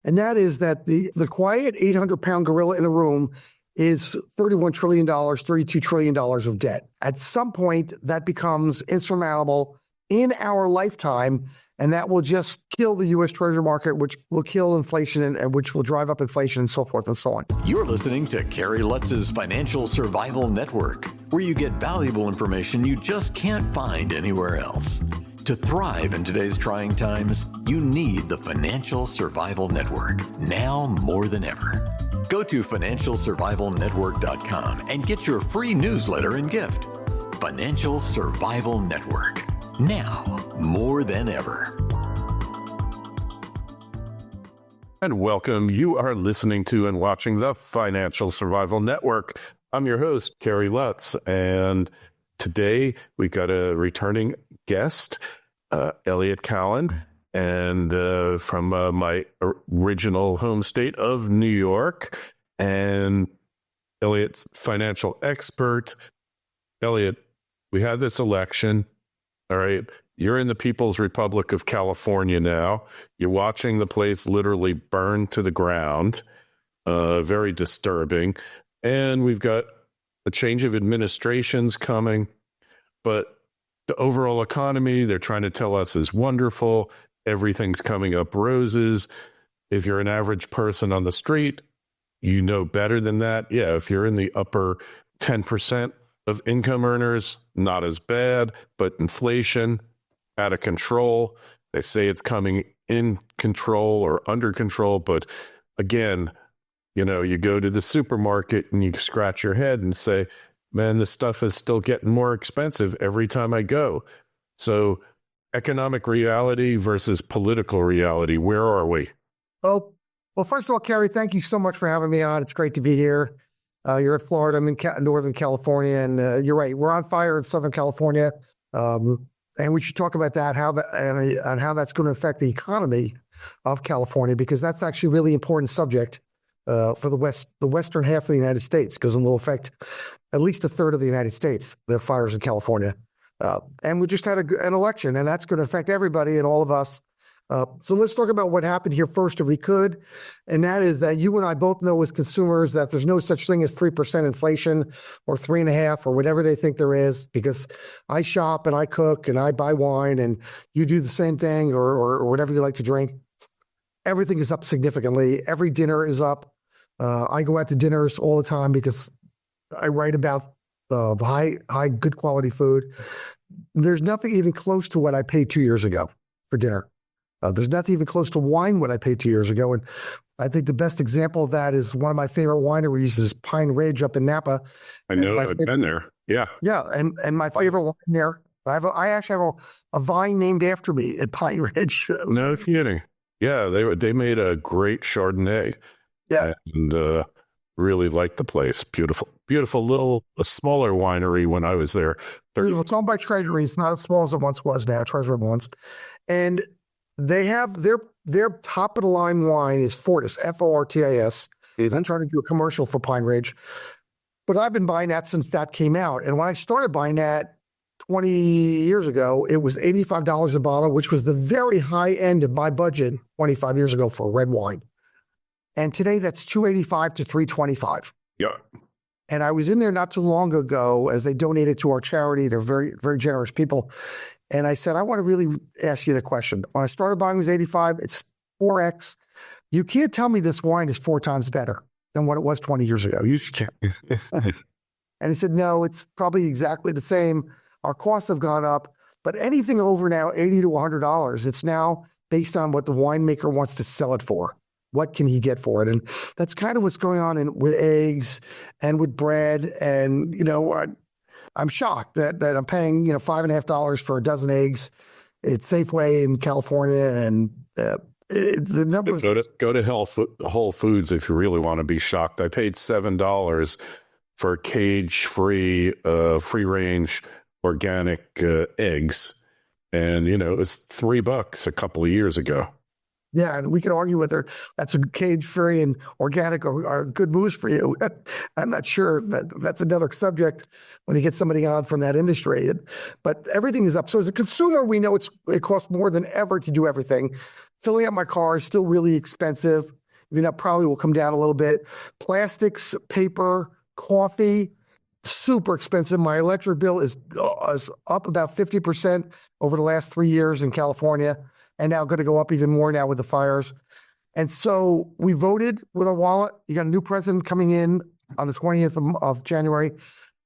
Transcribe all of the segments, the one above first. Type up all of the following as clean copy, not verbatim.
And that is that the quiet 800-pound gorilla in the room is $31 trillion, $32 trillion of debt. At some point, that becomes insurmountable in our lifetime, and that will just kill the U.S. Treasury market, which will kill inflation and which will drive up inflation and so forth and so on. You're listening to Kerry Lutz's Financial Survival Network, where you get valuable information you just can't find anywhere else. To thrive in today's trying times, you need the Financial Survival Network, now more than ever. Go to financialsurvivalnetwork.com and get your free newsletter and gift. Financial Survival Network, now more than ever. And welcome. You are listening to and watching the Financial Survival Network. I'm your host, Kerry Lutz, and today we got a returning guest, Elliot Kallen, and from my original home state of New York, and Elliot's financial expert. Elliot, we had this election. All right. You're in the People's Republic of California now. You're watching the place literally burn to the ground. Very disturbing. And we've got a change of administrations coming. But the overall economy, they're trying to tell us, is wonderful. Everything's coming up roses. If you're an average person on the street, you know better than that. Yeah, if you're in the upper 10% of income earners, not as bad, but inflation out of control. They say it's coming in control or under control, but again, you know, you go to the supermarket and you scratch your head and say, man, this stuff is still getting more expensive every time I go. So economic reality versus political reality, where are we? Well, first of all, Kerry, thank you so much for having me on. It's great to be here. You're at Florida. I'm in Northern California, and you're right. We're on fire in Southern California, and we should talk about that, and how that's going to affect the economy of California, because that's actually a really important subject for the western half of the United States, because it will affect at least a third of the United States, the fires in California. And we just had an election, and that's going to affect everybody and all of us. So let's talk about what happened here first, if we could. And that is that you and I both know as consumers that there's no such thing as 3% inflation or 3.5% or whatever they think there is, because I shop and I cook and I buy wine and you do the same thing or whatever you like to drink. Everything is up significantly. Every dinner is up. I go out to dinners all the time because I write about high, good quality food. There's nothing even close to what I paid 2 years ago for dinner. There's nothing even close to wine what I paid 2 years ago. And I think the best example of that is one of my favorite wineries is Pine Ridge up in Napa. I know, I've been there. Yeah. Yeah. And my favorite wine there, I actually have a vine named after me at Pine Ridge. No kidding. Yeah. They made a great Chardonnay. Yeah. And really liked the place. Beautiful little, a smaller winery when I was there. Beautiful. It's owned by Treasury. It's not as small as it once was now, Treasury once. And they have their top of the line wine is Fortis, Fortis. I'm trying to do a commercial for Pine Ridge, but I've been buying that since that came out. And when I started buying that 20 years ago, it was $85 a bottle, which was the very high end of my budget 25 years ago for red wine. And today that's $285 to $325. Yeah. And I was in there not too long ago as they donated to our charity. They're very, very generous people. And I said, I want to really ask you the question. When I started buying, it was 85. It's 4X. You can't tell me this wine is 4 times better than what it was 20 years ago. You just can't. And he said, no, it's probably exactly the same. Our costs have gone up, but anything over now, $80 to $100, it's now based on what the winemaker wants to sell it for. What can he get for it? And that's kind of what's going on with eggs and with bread. And, you know, I'm shocked that I'm paying, $5.50 for a dozen eggs. It's Safeway in California, and the numbers. Go to Whole Foods if you really want to be shocked. I paid $7 for cage-free, free-range organic eggs, and it's $3 a couple of years ago. Yeah, and we can argue whether that's a cage-free and organic are good moves for you. I'm not sure. That's another subject when you get somebody on from that industry. But everything is up. So as a consumer, we know it costs more than ever to do everything. Filling up my car is still really expensive. I mean, that probably will come down a little bit. Plastics, paper, coffee, super expensive. My electric bill is up about 50% over the last 3 years in California, and now going to go up even more now with the fires. And so we voted with our wallet. You got a new president coming in on the 20th of January.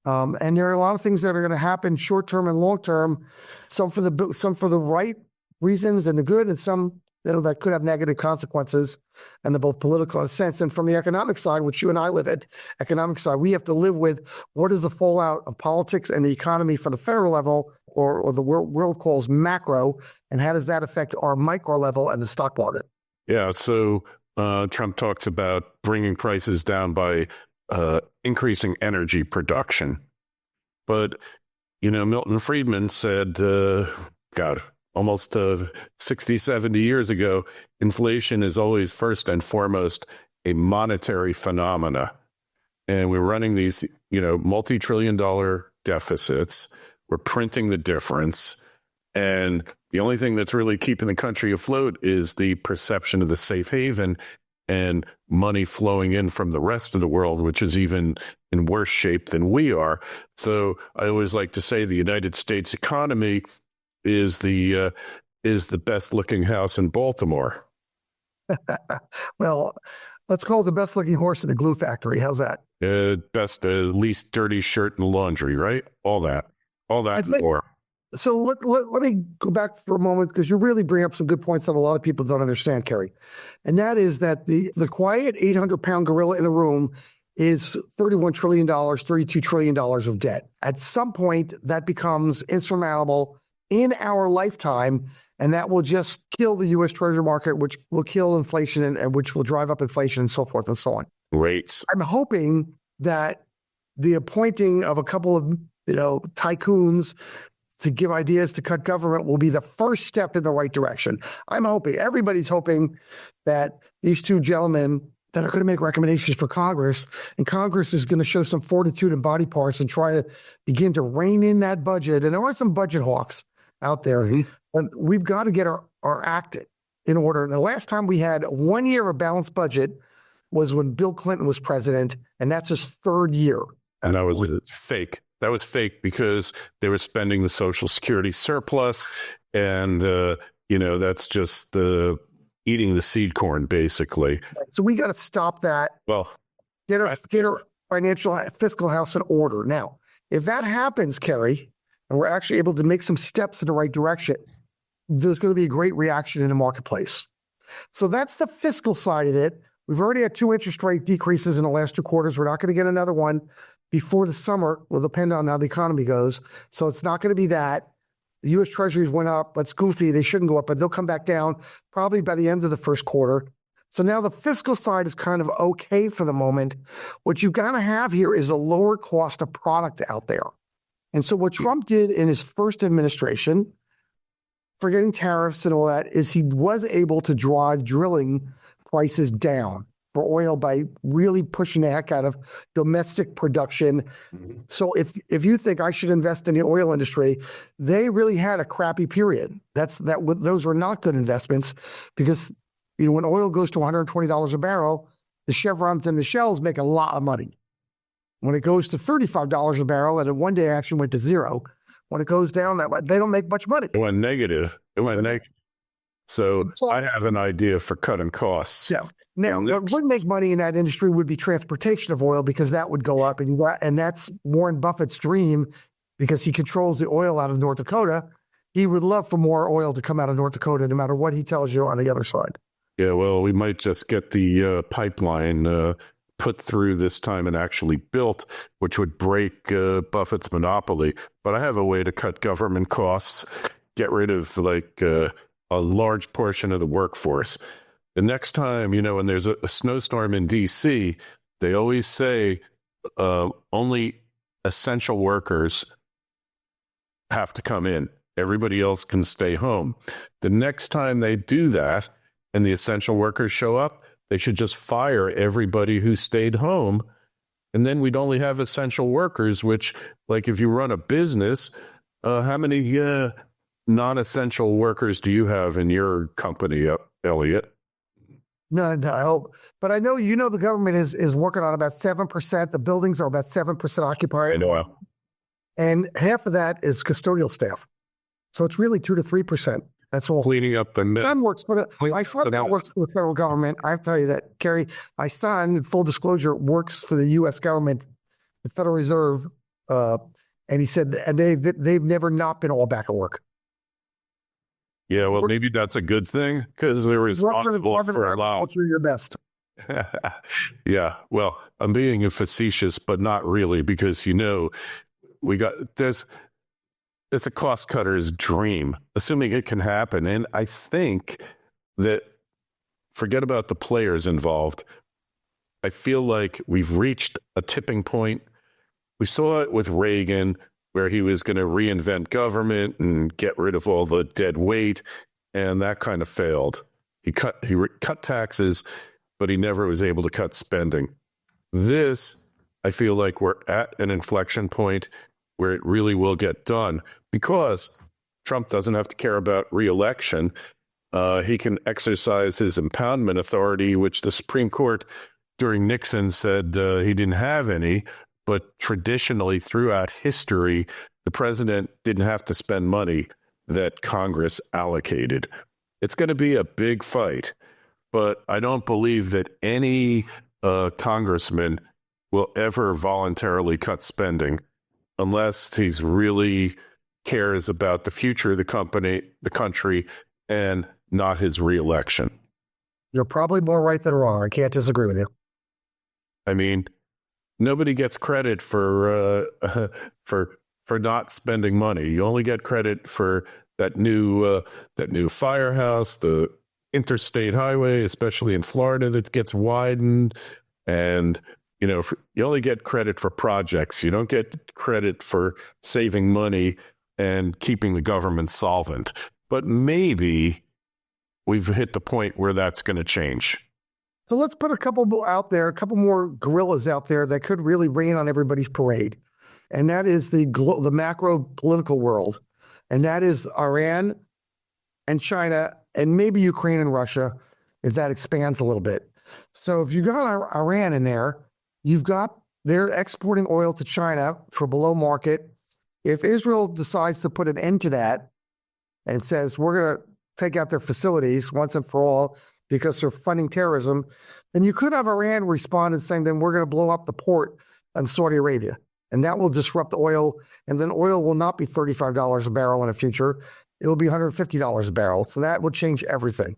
And there are a lot of things that are going to happen short-term and long-term, some for the right reasons and the good, and some that could have negative consequences in the both political sense. And from the economic side, which you and I live at, economic side, we have to live with what is the fallout of politics and the economy from the federal level, or the world calls macro, and how does that affect our micro level and the stock market? Yeah, so Trump talks about bringing prices down by increasing energy production. But, Milton Friedman said, almost 60, 70 years ago, inflation is always first and foremost a monetary phenomena. And we're running these, multi-trillion-dollar deficits. We're printing the difference. And the only thing that's really keeping the country afloat is the perception of the safe haven and money flowing in from the rest of the world, which is even in worse shape than we are. So I always like to say the United States economy is the best looking house in Baltimore. Well, let's call it the best looking horse in the glue factory. How's that? Best, least dirty shirt in the laundry, right? All that and more. So let me go back for a moment, because you really bring up some good points that a lot of people don't understand, Kerry. And that is that the quiet 800-pound gorilla in the room is $31 trillion, $32 trillion of debt. At some point, that becomes insurmountable in our lifetime, and that will just kill the U.S. Treasury market, which will kill inflation and which will drive up inflation and so forth and so on. Great. I'm hoping that the appointing of a couple of tycoons to give ideas to cut government will be the first step in the right direction. I'm hoping, everybody's hoping, that these two gentlemen that are going to make recommendations for Congress, and Congress is going to show some fortitude and body parts and try to begin to rein in that budget. And there are some budget hawks out there. And we've got to get our act in order. And the last time we had 1 year of a balanced budget was when Bill Clinton was president, and that's his third year. And that was fake. That was fake because they were spending the Social Security surplus, and that's just eating the seed corn, basically. So we got to stop that. Well, get our financial fiscal house in order. Now, if that happens, Kerry, and we're actually able to make some steps in the right direction, there's going to be a great reaction in the marketplace. So that's the fiscal side of it. We've already had 2 interest rate decreases in the last 2 quarters. We're not going to get another one before the summer. Will depend on how the economy goes. So it's not going to be that. The U.S. Treasuries went up. That's goofy. They shouldn't go up, but they'll come back down probably by the end of the first quarter. So now the fiscal side is kind of okay for the moment. What you've got to have here is a lower cost of product out there. And so what Trump did in his first administration, forgetting tariffs and all that, is he was able to drive drilling prices down for oil by really pushing the heck out of domestic production. Mm-hmm. So if you think I should invest in the oil industry, they really had a crappy period. Those were not good investments, because when oil goes to $120 a barrel, the Chevrons and the Shells make a lot of money. When it goes to $35 a barrel, and it one day actually went to zero, when it goes down that way, they don't make much money. It went negative. So I have an idea for cutting costs. Yeah. Now, what would make money in that industry would be transportation of oil, because that would go up. And that's Warren Buffett's dream, because he controls the oil out of North Dakota. He would love for more oil to come out of North Dakota, no matter what he tells you on the other side. Yeah, well, we might just get the pipeline put through this time and actually built, which would break Buffett's monopoly. But I have a way to cut government costs, get rid of a large portion of the workforce. The next time, when there's a snowstorm in D.C., they always say only essential workers have to come in. Everybody else can stay home. The next time they do that and the essential workers show up, they should just fire everybody who stayed home. And then we'd only have essential workers, which, like if you run a business, how many non-essential workers do you have in your company, Elliot? No. But I know the government is working on about 7%. The buildings are about 7% occupied. I know. And half of that is custodial staff. So it's really 2 to 3%. That's all. Cleaning up the mess. My son works for the federal government. I tell you that, Kerry, my son, full disclosure, works for the U.S. government, the Federal Reserve, and he said they've never not been all back at work. Yeah, well, maybe that's a good thing because they're responsible for allowing. Your best. Yeah, well, I'm being facetious, but not really, because it's a cost cutter's dream, assuming it can happen. And I think that, forget about the players involved, I feel like we've reached a tipping point. We saw it with Reagan, where he was going to reinvent government and get rid of all the dead weight, and that kind of failed. He cut taxes, but he never was able to cut spending. This, I feel like we're at an inflection point where it really will get done, because Trump doesn't have to care about re-election. He can exercise his impoundment authority, which the Supreme Court during Nixon said he didn't have any. But traditionally, throughout history, the president didn't have to spend money that Congress allocated. It's going to be a big fight, but I don't believe that any congressman will ever voluntarily cut spending unless he's really cares about the future of the country, and not his reelection. You're probably more right than wrong. I can't disagree with you. I mean, nobody gets credit for not spending money. You only get credit for that new firehouse, the interstate highway, especially in Florida, that gets widened. And you only get credit for projects. You don't get credit for saving money and keeping the government solvent. But maybe we've hit the point where that's going to change. So let's put a couple more gorillas out there that could really rain on everybody's parade. And that is the macro political world. And that is Iran and China and maybe Ukraine and Russia, as that expands a little bit. So if you got Iran in there, they're exporting oil to China for below market. If Israel decides to put an end to that and says we're going to take out their facilities once and for all, because they're funding terrorism, then you could have Iran respond and saying, then we're going to blow up the port in Saudi Arabia. And that will disrupt oil. And then oil will not be $35 a barrel in the future. It will be $150 a barrel. So that would change everything.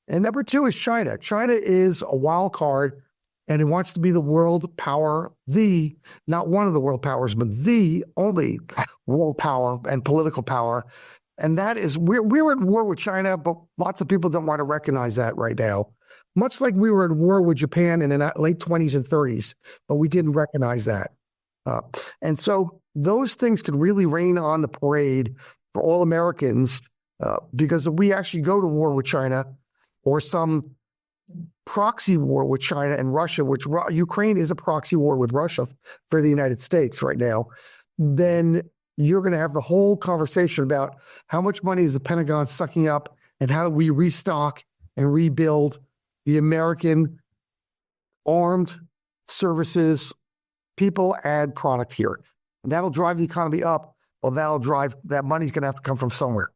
And number two is China. China is a wild card, and it wants to be the world power, not one of the world powers, but the only world power and political power. And that is, we're at war with China, but lots of people don't want to recognize that right now. Much like we were at war with Japan in the late 20s and 30s, but we didn't recognize that. And so those things could really rain on the parade for all Americans, because if we actually go to war with China or some proxy war with China and Russia, which Ukraine is a proxy war with Russia for the United States right now, then you're going to have the whole conversation about how much money is the Pentagon sucking up and how do we restock and rebuild the American armed services, people and product here. And that'll drive the economy up, or that money's going to have to come from somewhere.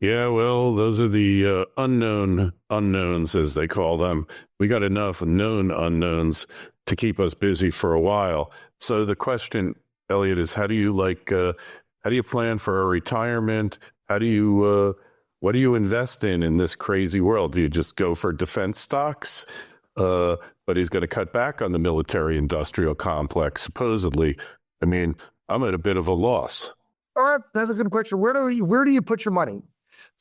Yeah, well, those are the unknown unknowns, as they call them. We got enough known unknowns to keep us busy for a while. So the question, Elliot, is how do you plan for a retirement? What do you invest in this crazy world? Do you just go for defense stocks? But he's going to cut back on the military-industrial complex, supposedly. I mean, I'm at a bit of a loss. Oh, that's a good question. Where do you put your money?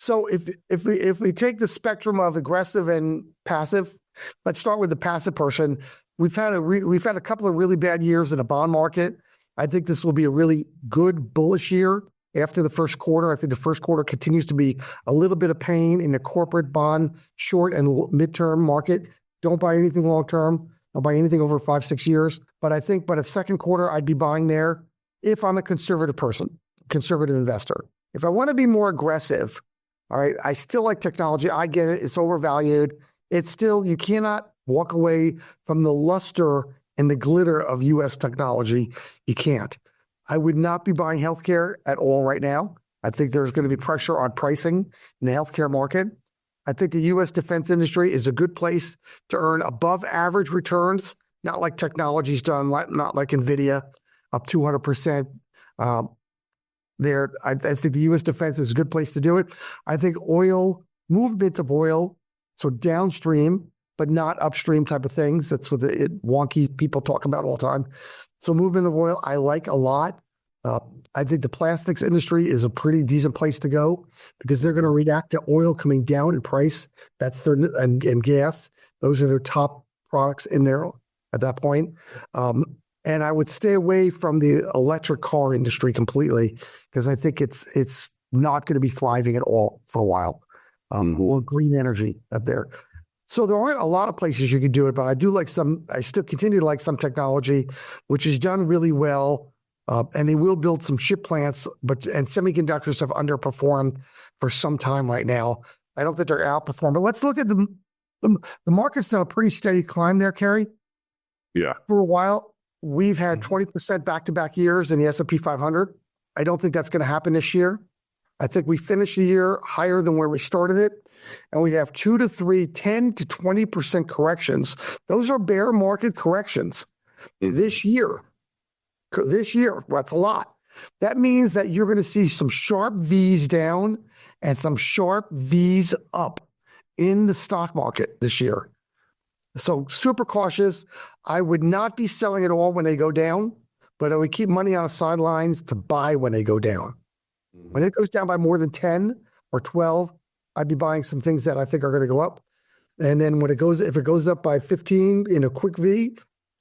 So if we take the spectrum of aggressive and passive, let's start with the passive person. We've had a couple of really bad years in the bond market. I think this will be a really good bullish year after the first quarter. I think the first quarter continues to be a little bit of pain in the corporate bond short and midterm market. Don't buy anything long-term. Don't buy anything over 5-6 years. But I think by the second quarter, I'd be buying there if I'm a conservative person, conservative investor. If I want to be more aggressive, all right, I still like technology. I get it. It's overvalued. It's still, you cannot walk away from the luster and the glitter of U.S. technology. You can't. I would not be buying healthcare at all right now. I think there's going to be pressure on pricing in the healthcare market. I think the U.S. defense industry is a good place to earn above average returns, not like technology's done, not like NVIDIA, up 200%. I think the U.S. defense is a good place to do it. I think movement of oil, so downstream, but not upstream type of things. That's what the wonky people talk about all the time. So movement of oil, I like a lot. I think the plastics industry is a pretty decent place to go because they're going to react to oil coming down in price. That's and gas. Those are their top products in there at that point. And I would stay away from the electric car industry completely because I think it's not going to be thriving at all for a while. Or green energy up there. So there aren't a lot of places you can do it, but I still continue to like some technology, which is done really well. And they will build some chip plants, and semiconductors have underperformed for some time right now. I don't think they're outperforming. But let's look at the market's done a pretty steady climb there, Kerry. Yeah. For a while, we've had 20% back-to-back years in the S&P 500. I don't think that's going to happen this year. I think we finished the year higher than where we started it. And we have 2 to 3, 10 to 20% corrections. Those are bear market corrections this year. That's a lot. That means that you're going to see some sharp V's down and some sharp V's up in the stock market this year. So super cautious. I would not be selling it all when they go down, but I would keep money on the sidelines to buy when they go down. When it goes down by more than 10 or 12, I'd be buying some things that I think are going to go up. And then if it goes up by 15 in a quick V,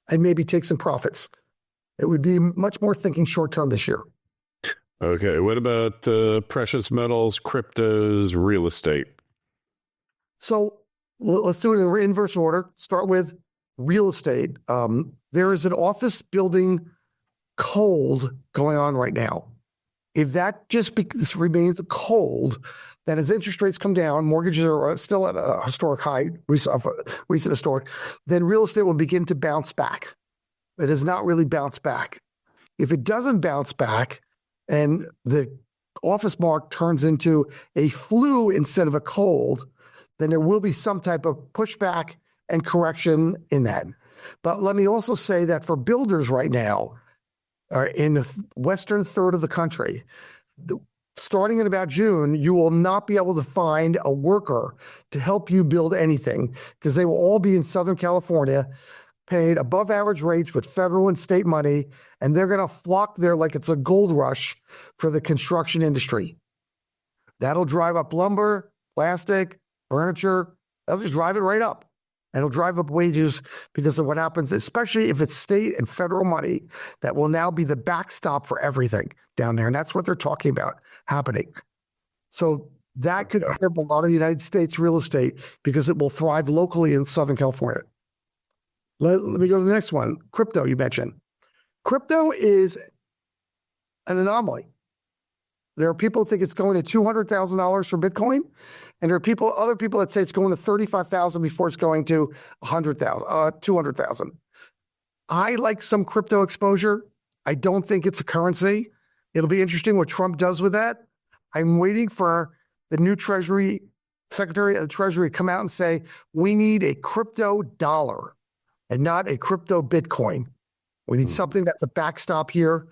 I'd maybe take some profits. It would be much more thinking short-term this year. Okay. What about precious metals, cryptos, real estate? So let's do it in inverse order. Start with real estate. There is an office building cold going on right now. If that just remains cold, then as interest rates come down, mortgages are still at a historic high, recent historic, then real estate will begin to bounce back. It has not really bounced back. If it doesn't bounce back and the office market turns into a flu instead of a cold, then there will be some type of pushback and correction in that. But let me also say that for builders right now, in the western third of the country, starting in about June, you will not be able to find a worker to help you build anything because they will all be in Southern California, paid above average rates with federal and state money, and they're going to flock there like it's a gold rush for the construction industry. That'll drive up lumber, plastic, furniture. That'll just drive it right up. And it'll drive up wages because of what happens, especially if it's state and federal money that will now be the backstop for everything down there. And that's what they're talking about happening. So that could help a lot of the United States real estate because it will thrive locally in Southern California. Let me go to the next one. Crypto, you mentioned. Crypto is an anomaly. There are people who think it's going to $200,000 for Bitcoin, and there are other people that say it's going to $35,000 before it's going to $200,000. I like some crypto exposure. I don't think it's a currency. It'll be interesting what Trump does with that. I'm waiting for the new Secretary of the Treasury to come out and say, we need a crypto dollar and not a crypto Bitcoin. We need something that's a backstop here.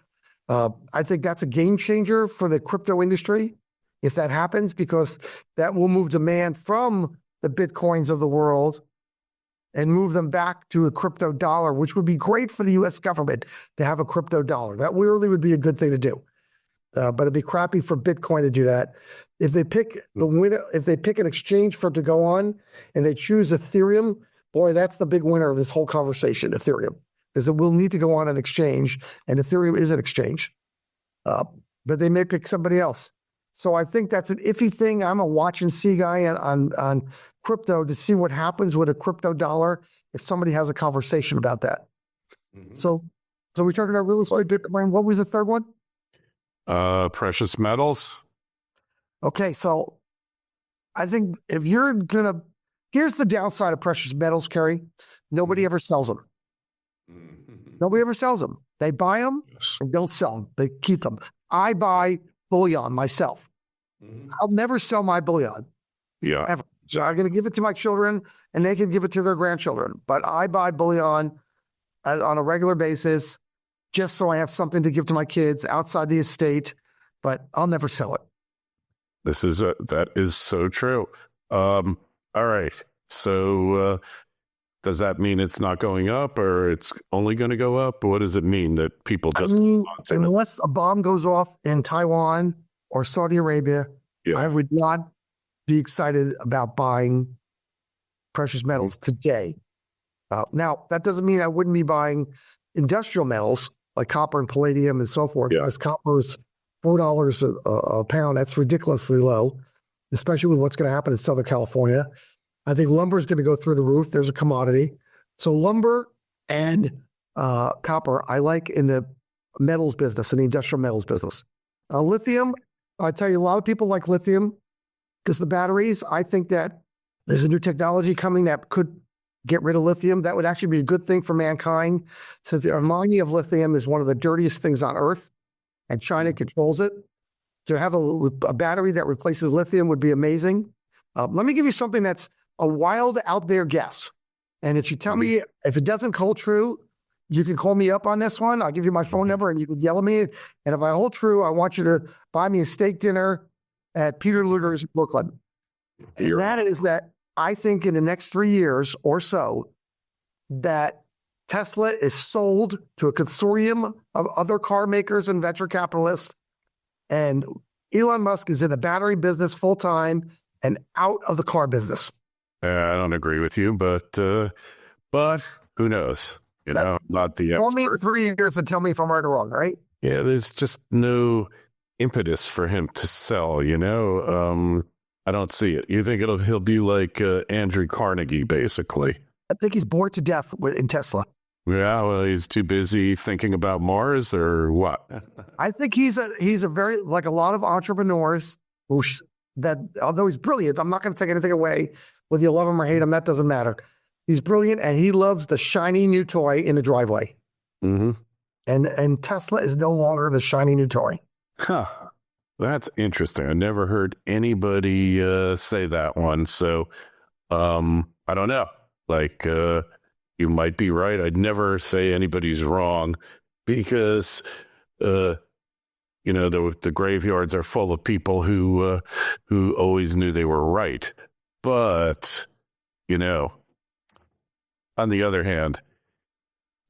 I think that's a game changer for the crypto industry if that happens, because that will move demand from the Bitcoins of the world and move them back to a crypto dollar, which would be great for the U.S. government to have a crypto dollar. That really would be a good thing to do. But it'd be crappy for Bitcoin to do that. If they pick an exchange for it to go on and they choose Ethereum, boy, that's the big winner of this whole conversation, Ethereum. Is it will need to go on an exchange, and Ethereum is an exchange. But they may pick somebody else. So I think that's an iffy thing. I'm a watch and see guy on crypto to see what happens with a crypto dollar if somebody has a conversation about that. Mm-hmm. So we talked about real estate, Bitcoin. What was the third one? Precious metals. Okay, so I think if you're gonna, here's the downside of precious metals, Kerry. Nobody ever sells them. Nobody ever sells them. They buy them and don't sell them. They keep them. I buy bullion myself. I'll never sell my bullion. Yeah. Ever. So I'm going to give it to my children and they can give it to their grandchildren. But I buy bullion on a regular basis just so I have something to give to my kids outside the estate, but I'll never sell it. That is so true. All right. So does that mean it's not going up or it's only going to go up? What does it mean that people just... unless a bomb goes off in Taiwan or Saudi Arabia, I would not be excited about buying precious metals today. Now, that doesn't mean I wouldn't be buying industrial metals like copper and palladium and so forth. Because copper is $4 a pound. That's ridiculously low, especially with what's going to happen in Southern California. I think lumber is going to go through the roof. There's a commodity. So lumber and copper, I like in the metals business, in the industrial metals business. Lithium, I tell you, a lot of people like lithium because the batteries, I think that there's a new technology coming that could get rid of lithium. That would actually be a good thing for mankind, since the mining of lithium is one of the dirtiest things on earth, and China controls it. To have a battery that replaces lithium would be amazing. Let me give you something that's a wild out there guess. And if you tell me, if it doesn't hold true, you can call me up on this one. I'll give you my phone number and you can yell at me. And if I hold true, I want you to buy me a steak dinner at Peter Luger's in Brooklyn. And that is that I think in the next 3 years or so, that Tesla is sold to a consortium of other car makers and venture capitalists. And Elon Musk is in the battery business full time and out of the car business. I don't agree with you, but who knows? You know, not the expert. Call me in 3 years and tell me if I'm right or wrong, right? Yeah, there's just no impetus for him to sell, you know? I don't see it. You think he'll be like Andrew Carnegie, basically? I think he's bored to death in Tesla. Yeah, well, he's too busy thinking about Mars or what? I think he's a very, like a lot of entrepreneurs that, although he's brilliant, I'm not going to take anything away. Whether you love him or hate him, that doesn't matter. He's brilliant, and he loves the shiny new toy in the driveway. Mm-hmm. And Tesla is no longer the shiny new toy. Huh. That's interesting. I never heard anybody say that one. So I don't know. Like, you might be right. I'd never say anybody's wrong because, you know, the graveyards are full of people who always knew they were right. But, you know, on the other hand,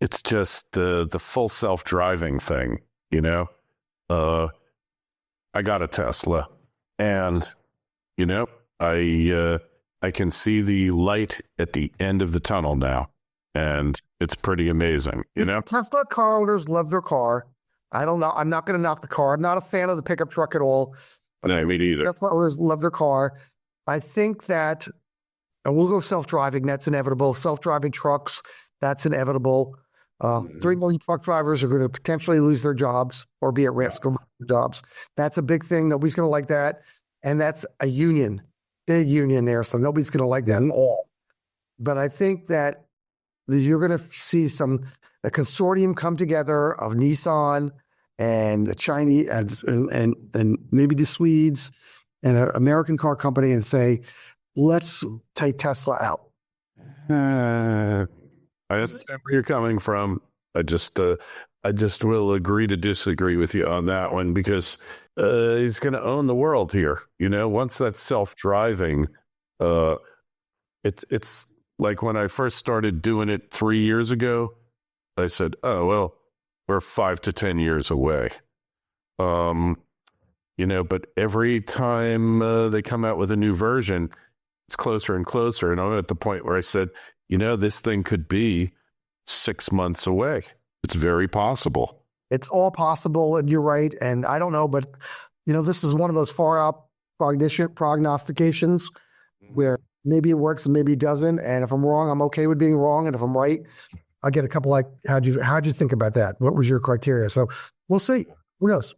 it's just the full self-driving thing, you know? I got a Tesla, and, you know, I can see the light at the end of the tunnel now, and it's pretty amazing, you know? Tesla car owners love their car. I don't know. I'm not going to knock the car. I'm not a fan of the pickup truck at all. No, me neither. Tesla owners love their car. I think that, and we'll go self-driving, that's inevitable. Self-driving trucks, that's inevitable. 3 million truck drivers are going to potentially lose their jobs or be at risk of their jobs. That's a big thing. Nobody's going to like that. And that's a union, big union there. So nobody's going to like that at all. But I think that you're going to see a consortium come together of Nissan and the Chinese and maybe the Swedes and an American car company and say, let's take Tesla out. I understand where you're coming from. I just will agree to disagree with you on that one because he's going to own the world here. You know, once that's self-driving, it's like when I first started doing it 3 years ago, I said, oh, well, we're 5 to 10 years away. You know, but every time they come out with a new version, it's closer and closer. And I'm at the point where I said, you know, this thing could be 6 months away. It's very possible. It's all possible, and you're right. And I don't know, but, you know, this is one of those far out prognostications where maybe it works and maybe it doesn't. And if I'm wrong, I'm okay with being wrong. And if I'm right, I'll get a couple like, how'd you think about that? What was your criteria? So we'll see. Who knows?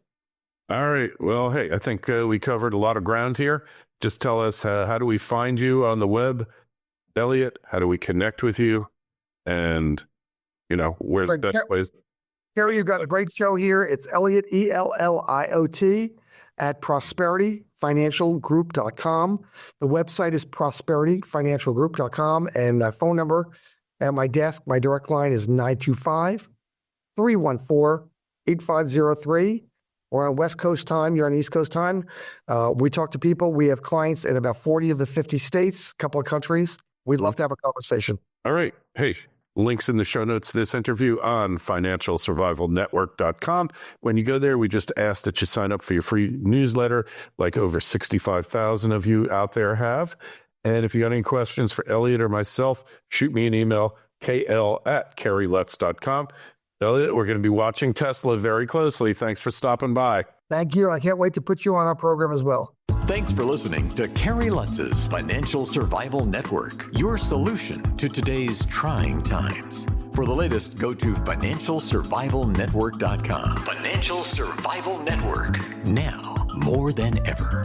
All right. Well, hey, I think we covered a lot of ground here. Just tell us, how do we find you on the web, Elliot? How do we connect with you? And, where's the best place? Kerry, you've got a great show here. It's Elliot, Elliot, at prosperityfinancialgroup.com. The website is prosperityfinancialgroup.com. And my phone number at my desk, my direct line is 925-314-8503. We're on West Coast time. You're on East Coast time. We talk to people. We have clients in about 40 of the 50 states, a couple of countries. We'd love to have a conversation. All right. Hey, links in the show notes to this interview on financialsurvivalnetwork.com. When you go there, we just ask that you sign up for your free newsletter, like over 65,000 of you out there have. And if you got any questions for Elliot or myself, shoot me an email, kl@kerrylutz.com. Elliot, we're going to be watching Tesla very closely. Thanks for stopping by. Thank you. I can't wait to put you on our program as well. Thanks for listening to Kerry Lutz's Financial Survival Network, your solution to today's trying times. For the latest, go to financialsurvivalnetwork.com. Financial Survival Network, now more than ever.